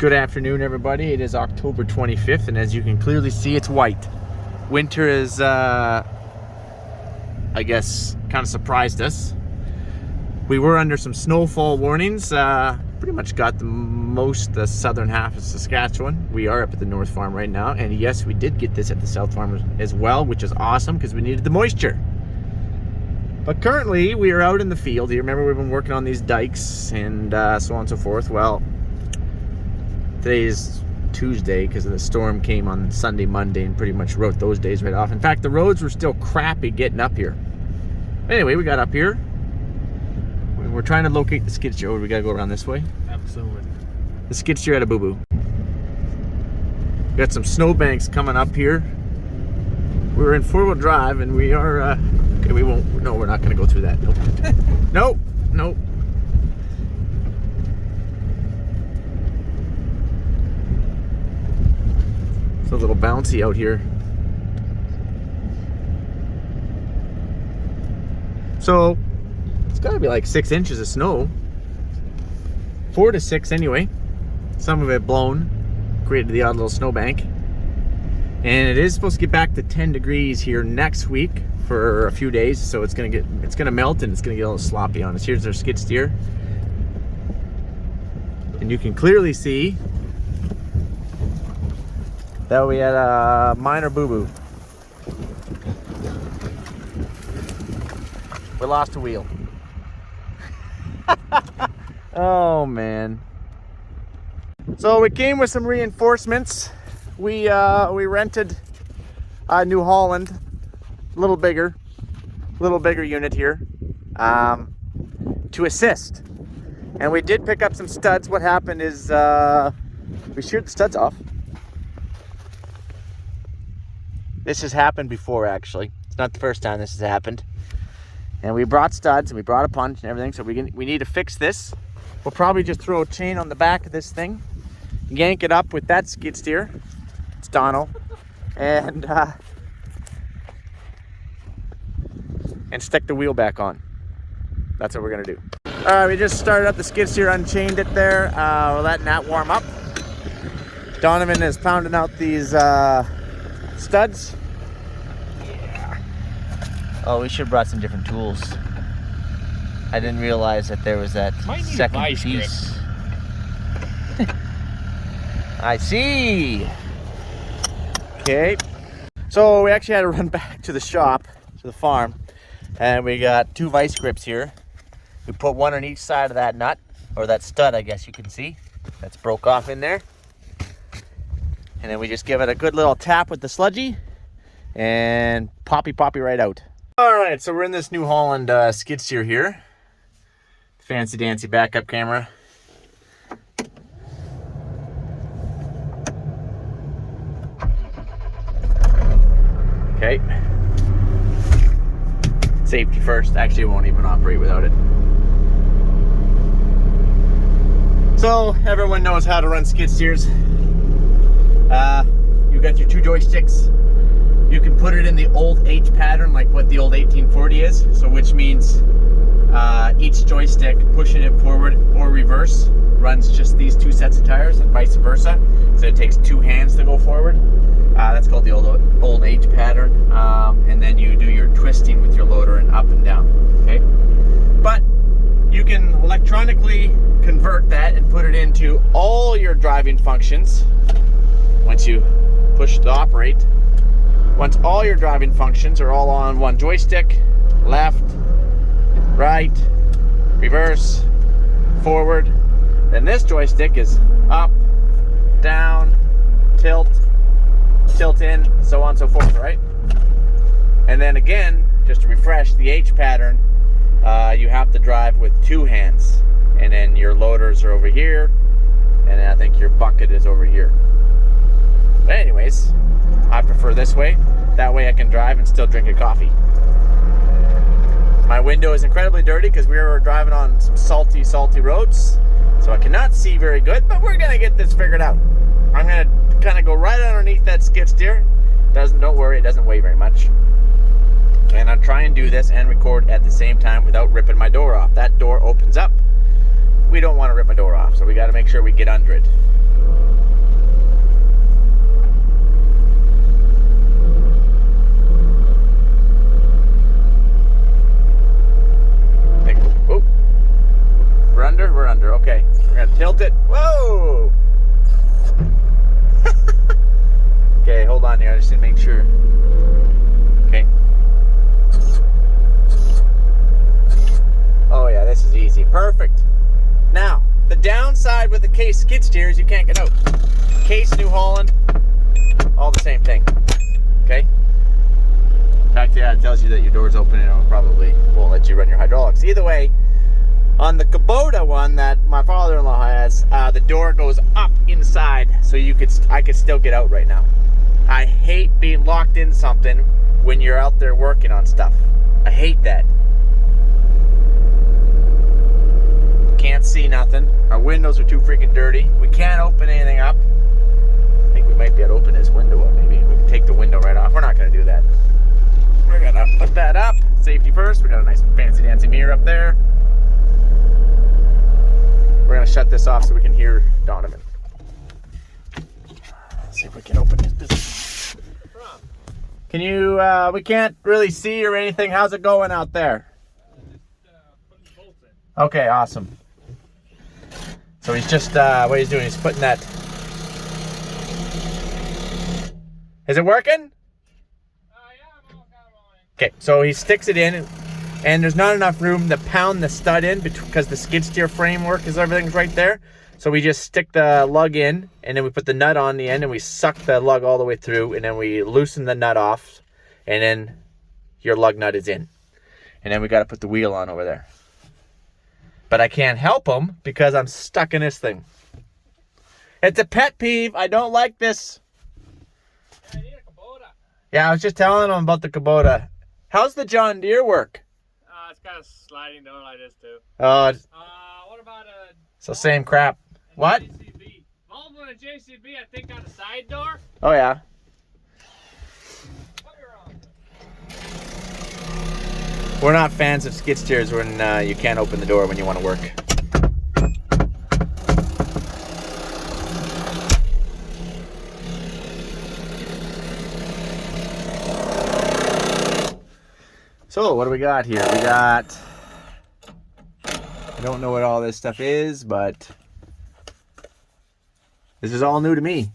Good afternoon, everybody. It is October 25th, and as you can clearly see, it's white. Winter is, I guess, kind of surprised us. We were under some snowfall warnings. Pretty much got the southern half of Saskatchewan. We are up at the North Farm right now, and yes, we did get this at the South Farm as well, which is awesome because we needed the moisture. But currently, we are out in the field. You remember we've been working on these dikes and so on and so forth. Well, today is Tuesday because the storm came on Sunday, Monday, and pretty much wrote those days right off. In fact, the roads were still crappy getting up here. Anyway, we got up here. We're trying to locate the skid steer. We gotta go around this way. Absolutely. The skid steer had a boo-boo. We got some snowbanks coming up here. We're in four-wheel drive, and we are. Okay, we won't. No, we're not gonna go through that. Nope. Nope. Nope. It's a little bouncy out here. So it's got to be like 6 inches of snow. 4 to 6 anyway. Some of it blown, created the odd little snowbank. And it is supposed to get back to 10 degrees here next week for a few days. So it's gonna melt and it's gonna get a little sloppy on us. Here's our skid steer, and you can clearly see that we had a minor boo-boo. We lost a wheel. Oh man. So we came with some reinforcements. We rented a New Holland, a little bigger unit here, to assist. And we did pick up some studs. What happened is we sheared the studs off. This has happened before, actually. It's not the first time this has happened. And we brought studs and we brought a punch and everything, so we need to fix this. We'll probably just throw a chain on the back of this thing, yank it up with that skid steer. It's Donald. And stick the wheel back on. That's what we're gonna do. All right, we just started up the skid steer, unchained it there. We're letting that warm up. Donovan is pounding out these studs. Yeah. Oh, we should have brought some different tools. I didn't realize that there was that second piece. I see. Okay. So we actually had to run back to the shop, to the farm, and we got 2 vice grips here. We put one on each side of that nut, or that stud, I guess you can see. That's broke off in there. And then we just give it a good little tap with the sludgy and poppy right out. All right, so we're in this New Holland skid steer here. Fancy dancy backup camera. Okay. Safety first. Actually, it won't even operate without it. So everyone knows how to run skid steers. You got your 2 joysticks. You can put it in the old H pattern, like what the old 1840 is. So which means each joystick pushing it forward or reverse runs just these 2 sets of tires, and vice versa. So it takes 2 hands to go forward. That's called the old H pattern. And then you do your twisting with your loader and up and down. Okay, but you can electronically convert that and put it into all your driving functions. Once you push to operate, once all your driving functions are all on one joystick, left, right, reverse, forward, then this joystick is up, down, tilt in, so on and so forth, right? And then again, just to refresh the H pattern, you have to drive with 2 hands, and then your loaders are over here, and I think your bucket is over here. But anyways, I prefer this way. That way I can drive and still drink a coffee. My window is incredibly dirty because we were driving on some salty roads, so I cannot see very good, but we're gonna get this figured out. I'm gonna kind of go right underneath that skid steer. Don't worry, it doesn't weigh very much. And I'll try and do this and record at the same time without ripping my door off. That door opens up. We don't want to rip my door off, so we got to make sure we get under it. Whoa! Okay, hold on here. I just need to make sure. Okay. Oh yeah, this is easy. Perfect. Now, the downside with the Case skid steer is you can't get out. Case, New Holland, all the same thing. Okay? In fact, yeah, it tells you that your door's open and it probably won't let you run your hydraulics. Either way, on the Kubota one that my father-in-law has, the door goes up inside, so I could still get out right now. I hate being locked in something when you're out there working on stuff. I hate that. Can't see nothing. Our windows are too freaking dirty. We can't open anything up. I think we might be able to open this window up. Maybe we can take the window right off. We're not going to do that. We're going to put that up. Safety first. We got a nice fancy dancy mirror up there. We're going to shut this off so we can hear Donovan. Let's see if we can open this business. Can you, we can't really see or anything. How's it going out there? Okay, awesome. So he's just, what he's doing, he's putting that. Is it working? Okay, so he sticks it in, and there's not enough room to pound the stud in because the skid steer framework is everything's right there. So we just stick the lug in, and then we put the nut on the end, and we suck the lug all the way through, and then we loosen the nut off, and then your lug nut is in. And then we got to put the wheel on over there. But I can't help him because I'm stuck in this thing. It's a pet peeve. I don't like this. Yeah, I need a Kubota. Yeah, I was just telling him about the Kubota. How's the John Deere work? It's got a sliding door like this too. Oh, What about a... so same crap. What? JCB. Volvo and a JCB, I think, got a side door. Oh, yeah. What are you on? We're not fans of skid steers when you can't open the door when you want to work. So, what do we got here? We got... I don't know what all this stuff is, but this is all new to me.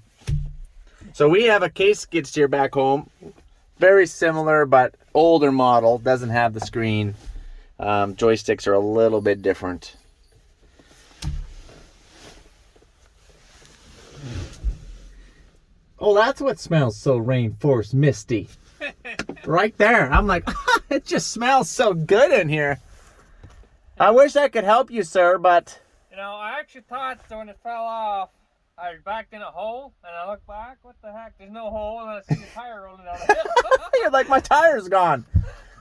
So we have a Case skid steer back home. Very similar, but older model. Doesn't have the screen. Joysticks are a little bit different. Oh, that's what smells so rainforest misty. Right there. I'm like, it just smells so good in here. I wish I could help you, sir, but... You know, I actually thought that when it fell off, I was backed in a hole, and I looked back, what the heck, there's no hole, and I see the tire rolling down the hill. You're like, my tire's gone.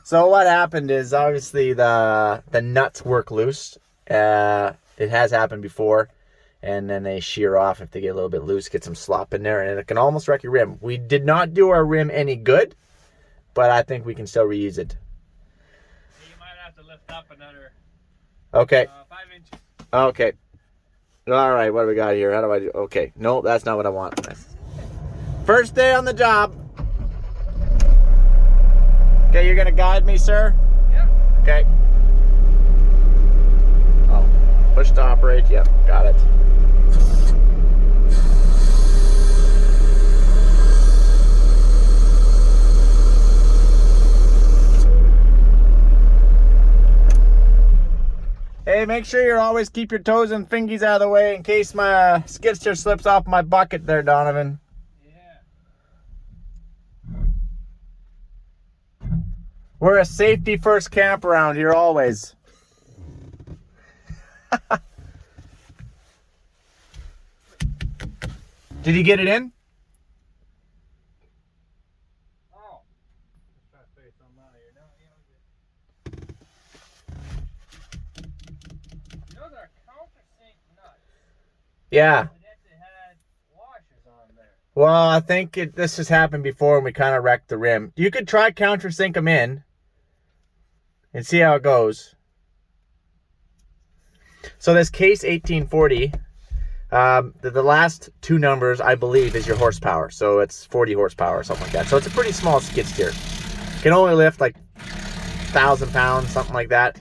So what happened is, obviously, the nuts work loose. It has happened before, and then they shear off if they get a little bit loose, get some slop in there, and it can almost wreck your rim. We did not do our rim any good, but I think we can still reuse it. You might have to lift up another... Okay. 5 inches. Okay. All right, what do we got here? How do I do? Okay. No, that's not what I want. First day on the job. Okay, you're going to guide me, sir? Yep. Okay. Oh, push to operate. Yep, got it. Hey, make sure you always keep your toes and fingies out of the way in case my skid steer slips off my bucket there, Donovan. Yeah. We're a safety first camp around here always. Did you get it in? Oh. Let's try to figure something out here. No, those are countersink nuts. Yeah. It actually had washers on there. Well, I think this has happened before and we kind of wrecked the rim. You could try countersink them in and see how it goes. So this Case 1840, the last two numbers, I believe, is your horsepower. So it's 40 horsepower or something like that. So it's a pretty small skid steer. Can only lift like 1,000 pounds, something like that.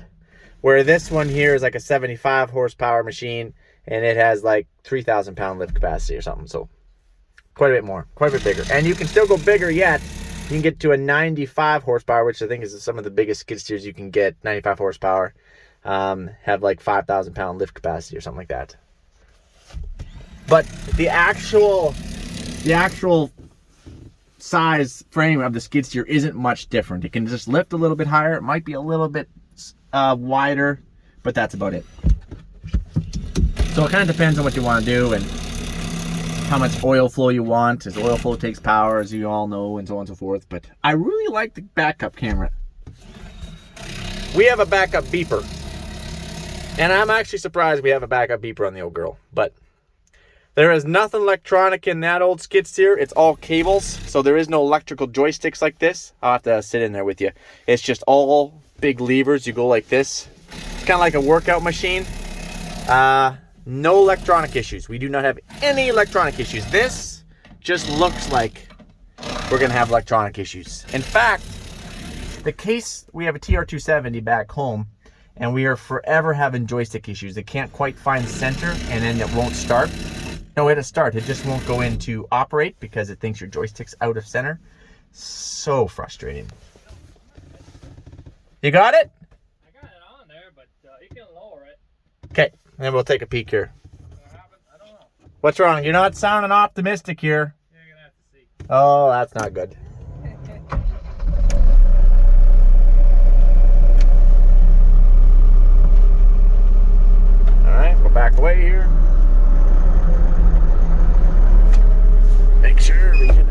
Where this one here is like a 75 horsepower machine, and it has like 3,000 pound lift capacity or something. So quite a bit more, quite a bit bigger. And you can still go bigger yet. You can get to a 95 horsepower, which I think is some of the biggest skid steers you can get. 95 horsepower, have like 5,000 pound lift capacity or something like that. But the actual size frame of the skid steer isn't much different. It can just lift a little bit higher. It might be a little bit wider, but that's about it. So it kind of depends on what you want to do and how much oil flow you want, as oil flow takes power, as you all know, and so on and so forth. But I really like the backup camera. We have a backup beeper, and I'm actually surprised we have a backup beeper on the old girl, but there is nothing electronic in that old skid steer. It's all cables, so there is no electrical joysticks like this. I'll have to sit in there with you. It's just all big levers. You go like this. It's kind of like a workout machine. No electronic issues. We do not have any electronic issues. This just looks like we're going to have electronic issues. In fact, the case, we have a TR270 back home, and we are forever having joystick issues. It can't quite find center, and then it won't start. No, it'll start. It just won't go into operate because it thinks your joystick's out of center. So frustrating. You got it? I got it on there, but you can lower it. Okay, then we'll take a peek here. I don't know. What's wrong? You're not sounding optimistic here. You're going to have to see. Oh, that's not good. All right, we'll back away here. Make sure we can.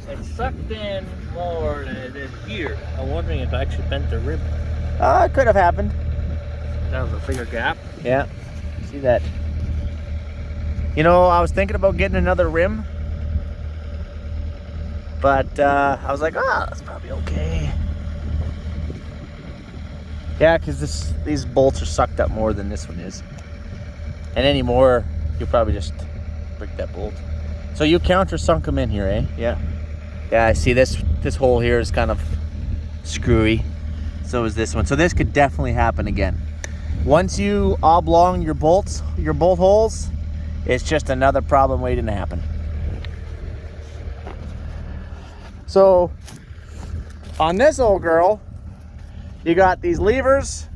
It sucked in more than it did here. I'm wondering if I actually bent the rib. It could have happened. That was a bigger gap. Yeah, see that. You know, I was thinking about getting another rim, but I was like, that's probably okay. Yeah, because these bolts are sucked up more than this one is. And any more, you'll probably just break that bolt. So you countersunk them in here, eh? Yeah. Yeah, I see this hole here is kind of screwy. So is this one. So this could definitely happen again. Once you oblong your bolts, your bolt holes, it's just another problem waiting to happen. So on this old girl, you got these levers,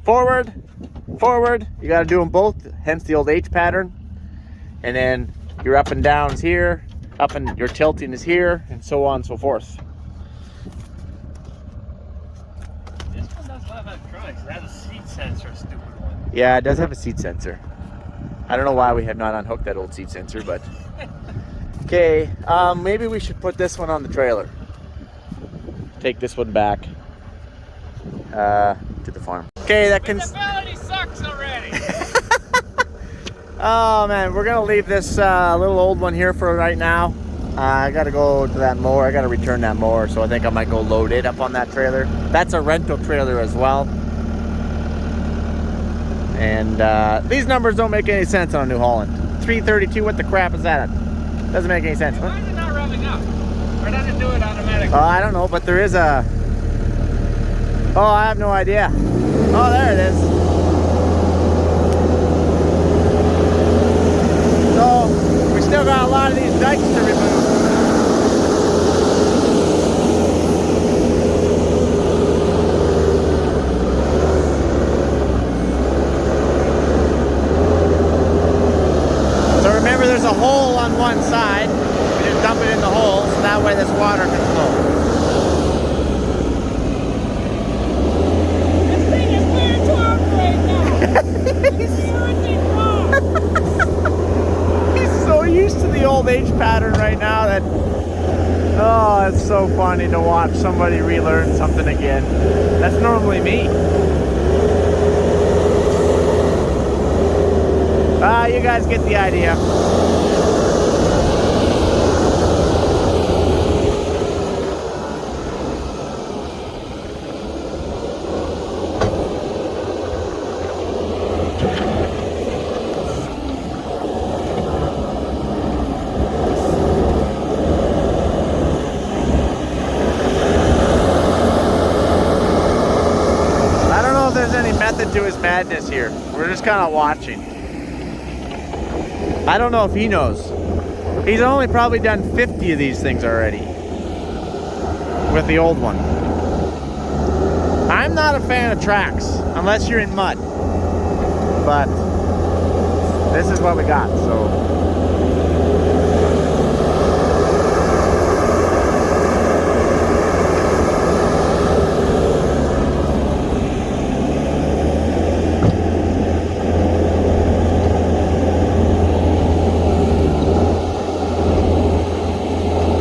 forward, you got to do them both, hence the old H pattern. And then your up and down is here, up and your tilting is here, and so on and so forth. This one does have electronics. It has a seat sensor, stupid one. Yeah, it does have a seat sensor. I don't know why we have not unhooked that old seat sensor, but okay, maybe we should put this one on the trailer. Take this one back to the farm. Okay, that can. Visibility sucks already. Oh man, we're gonna leave this little old one here for right now. I gotta go to that mower. I gotta return that mower, so I think I might go load it up on that trailer. That's a rental trailer as well. And these numbers don't make any sense on a New Holland. 332, what the crap is that? Doesn't make any sense. Why is it not revving up? Or does it do it automatically? I don't know, but there is a... Oh, I have no idea. Oh, there it is. So, we still got a lot of these dikes to remove. So remember, there's a hole on one side. We just dump it in the hole, so that way this water can flow. This thing is weird to operate now. Everything wrong. He's so used to the old H pattern right now that, oh, it's so funny to watch somebody relearn something again. That's normally me. You guys get the idea. there's any method to his madness here. We're just kind of watching. I don't know if he knows. He's only probably done 50 of these things already with the old one. I'm not a fan of tracks unless you're in mud, but this is what we got, so.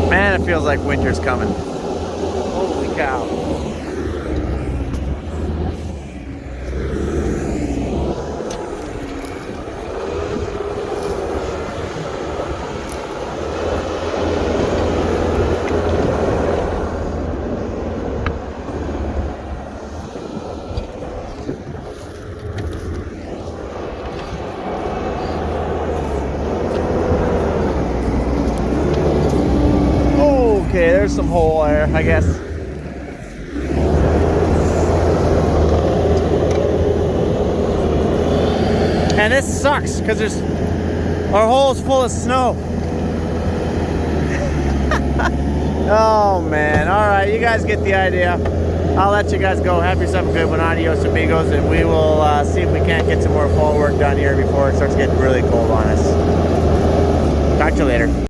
Man, it feels like winter's coming. Holy cow. Okay, there's some hole there, I guess. And this sucks because our hole's full of snow. Oh man, all right, you guys get the idea. I'll let you guys go. Have yourself a good one. Adios amigos, and we will see if we can't get some more fall work done here before it starts getting really cold on us. Talk to you later.